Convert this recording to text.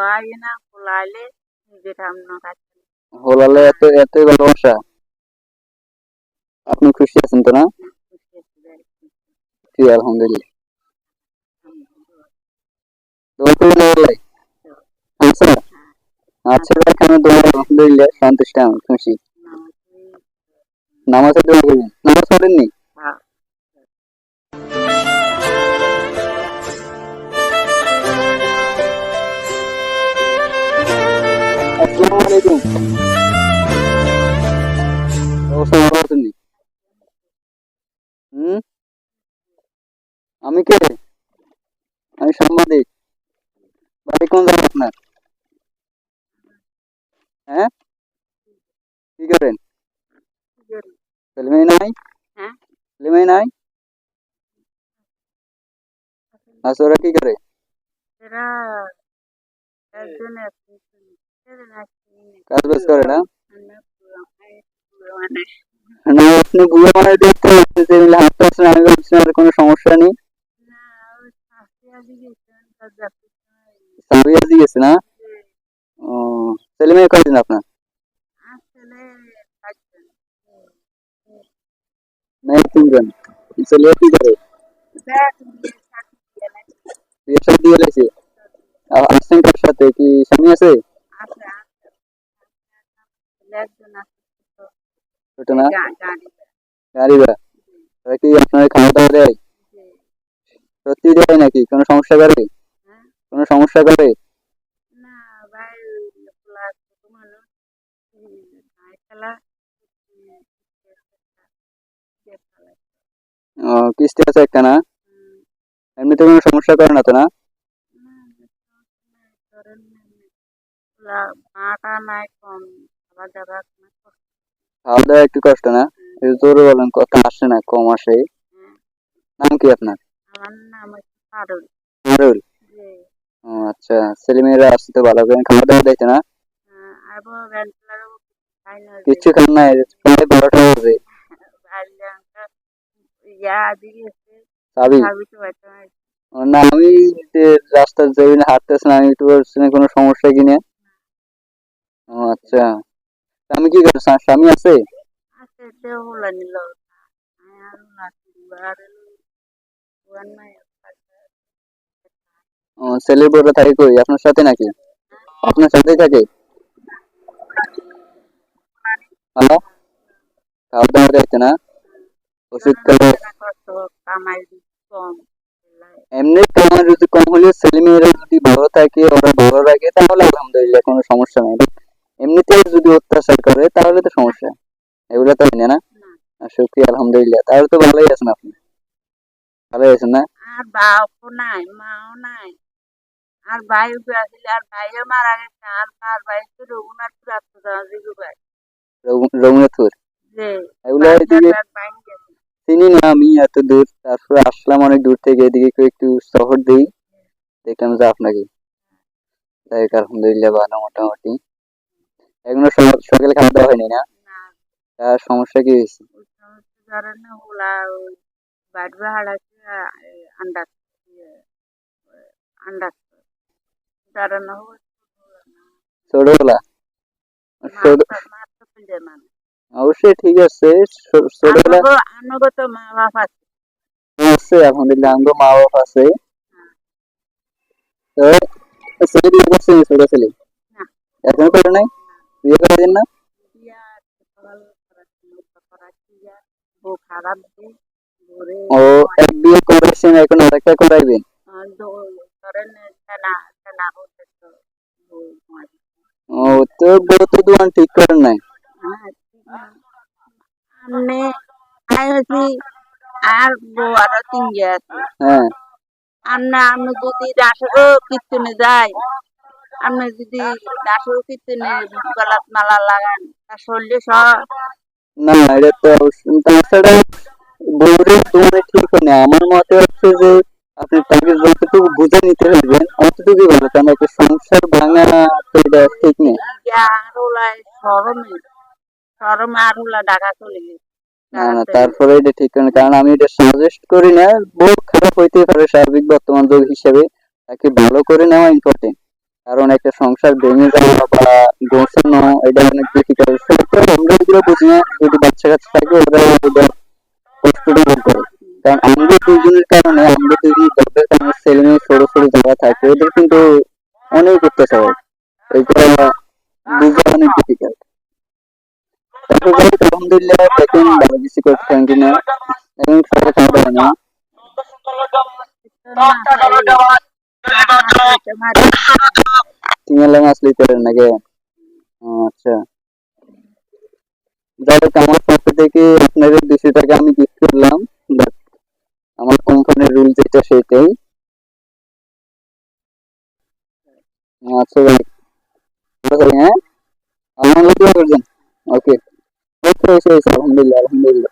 হোলায় না হোলাইলে যেটা আমরা কাছে হোলালে এত এতই ভালোবাসা। আপনি খুশি আছেন তো না? খুশি আছি very খুশি। জি আলহামদুলিল্লাহ। আলহামদুলিল্লাহ। দোয়া করবেন আল্লাহ। তো আচ্ছা হ্যাঁ, আচ্ছা এখানে দোয়া আলহামদুলিল্লাহ সন্তুষ্ট আমি খুশি। নামাজে নামাজে দোয়া করবেন, নামাজ পড়েননি? হ্যাঁ, আসসালামু আলাইকুম। অবস্থা ভালো আছেন নি? হুম, আমি কে? আমি সাংবাদিক। বাড়ি কোন জায়গায় আপনার? হ্যাঁ, কি করেন? জরুরি। ছেলেমেয়ে নাই? হ্যাঁ, ছেলেমেয়ে নাই? আচ্ছা ওরা কি করে? এরা একজন আছে কাজ বাজ করে না? মানে না আপনি বুড়ো মানুষ দেখতে পাচ্ছেন যে মিলে হাঁটতে পারছেন, আমি ভাবছি আর কোনো সমস্যা নেই। না ওই শাস্তি আদি গেছেন তার যাত্রী সাবি আজ গেছে না? ও ছেলে মেয়ে কয়দিন আপনার? আসলে থাকবেন মেয়ে তিনজন। ছেলে কি করে? দেখ শাস্তি দিয়ে নাকি বিয়ে শাদী দিয়ে লেছে? আসছেন কার সাথে, কি স্বামী আছে? আছে একজন আছে ছোট না? গাড়ি গাড়ি ভাড়া? তারা কি আপনার খাওয়া দাওয়া দেয়? সত্যি দেয় নাকি? কোনো সমস্যা করে? হ্যাঁ কোনো সমস্যা করে? না ভাই ছোট মানুষ গায়ে খেলা ও কিস্তি আছে একটা না? এমনিতে কোনো সমস্যা করে না তো না? মাটা নাই কম খাবার দাবার খাওয়া দাওয়া একটু কষ্ট না? একটু জোরে বলেন, কথা আসে না, কম আসে। নাম কি আপনার? আমার নাম হচ্ছে পারুল নুরুল? যে ও আচ্ছা, ছেলে মেয়েরা আসছে তো ভালো করে খাওয়া দাওয়া দিতে না? আবো ভেন্টলারও খাই না যে কিচ্ছু খান নাই, প্রায় 12টা বাজে। ভাইজানটা ইয়া দিকে চাবি? ভাবি তো একটা ও না আমি যে রাস্তার যাই না হাঁটতেছেন, আমি একটু বলছি না কোনো সমস্যা কিনা। ও আচ্ছা, তা আমি কি করছি, আর স্বামী আছে? আছে সে হলো নিল আর নাতি আর ওয়ান নাই ও ছেলের বউটা থাকে কই, আপনার সাথে নাকি? আপনার সাথেই থাকে? হ্যালো, খাওয়া দাওয়া দিতে না? ওষুধ খাওয়া? কত কামাই কম এমনি তোমার যদি কম হলেও ছেলে মেয়েরা যদি ভালো থাকে, ওরা ভালো রাখে, তাহলে আলহামদুলিল্লাহ কোনো সমস্যা নাই। But এমনিতে যদি অত্যাচার করে তাহলে তো সমস্যা। এগুলো তো হয় না না? না আর শুক্রিয়া আলহামদুলিল্লাহ, তাহলে তো ভালোই আছেন আপনি। ভালোই আছেন না? আর বাপও নাই মাও নাই আর ভাই আসলে আর ভাইও মারা গেছে আর ভাই তো রঘুনাথপুর আত্মদাহ ভাই রঘুনাথপুর? যে এগুলো ভাইটার এদিকে ব্যাগ বাইন গেছে চিনি না আমি এত দূর, তারপরে আসলাম অনেক দূর থেকে, এদিকে একটু শহর দিই, দেখলাম যে আপনাকে। তাই আলহামদুলিল্লাহ ভালো মোটামুটি। এখনো সকালে খাওয়া দাওয়া হয়নি না? না তার সমস্যা কি হয়েছে? ওই সমস্ত ধরনের হুলা ওই বাড়ি ভাড়াছে আন্ডার আন্ডার ধরনের ছোটবেলা? ছোট, মাত্র তুলে মানে অবশ্যই ঠিক আছে। ছোটবেলা আনগো তো মা বাপ আছে আছে আলহামদুলিল্লাহ, আমগো মা বাপ আছে। হ্যাঁ, তো ছেলে বিয়ে করছে নি, ছোট ছেলে? না এখনো করে নাই? না বিয়ে করে দিন না? ইয়া সকাল করাচ্ছি ইয়া বউ খারাপ দিয়ে ঘুরে ও এক বিয়ে করেছেন, এখন আরেকটা করাইবেন? ধরেন না না হতে তো বউ মাঝে ও তো বউ তো দোয়ান ঠিক করেন নাই? হ্যাঁ আমি আছি আর বউ আরো তিনটে আছে হ্যাঁ। আর না আমি যদি দাসেরও কীর্তনে যাই আপনি যদি দাসেরও কীর্তনে গলাত মালা লাগান তার শরীরে সব না এটা তো তাছাড়া বউরে দোয়ানো ঠিক হয় না, আমার মতে হচ্ছে যে আপনি তাকে যতটুকু বুঝে নিতে পারবেন অতটুকুই ভালো, কারণ একটা সংসার ভাঙা তো এটা ঠিক নেই। আর ওলাই সরমে আর ওলা ঢাকা চলে গেছে না না, তাড়াতাড়ি তারপরে এটা ঠিক না, কারণ আমি এটা সাজেস্ট করি না। বউ খারাপ হইতেই পারে স্বাভাবিক বর্তমান যুগ হিসেবে, তাকে ভালো করে নেওয়া ইম্পর্টেন্ট। কারণ একটা সংসার ভেঙে যাওয়া বা গোছানো এটা অনেক ডিফিকাল্ট। সেটা আমরা এগুলো বুঝি না, যদি বাচ্চা কাচ্চা থাকে ওরা ওদের কষ্টটা ভোগ করে। কারণ আমরা দুজনের কারণে, আমরা দুজন জবের কারণে ছেলে মেয়ে ছোট ছোট যারা থাকে ওদের কিন্তু অনেক অত্যাচার হয়। এটা বুঝা অনেক ডিফিকাল্ট। তারপর যাই হোক, আলহামদুলিল্লাহ দেখুন ভালো কিছু করতে থাকি না, এখন সবাই খাওয়া দাওয়া না। না এটা মারি টিঙালা মাছ লইতে পারেন নাকি? ও আচ্ছা, যাই হোক আমার পক্ষ থেকে আপনাদের 200 টাকা আমি গিফট করলাম। বাট আমার কোম্পানির রুল যেটা সেটাই। আচ্ছা ভাই, ভালো থাকেন, হ্যাঁ আমার লোক করছেন। ওকে, ওকে, আলহামদুলিল্লাহ আলহামদুলিল্লাহ।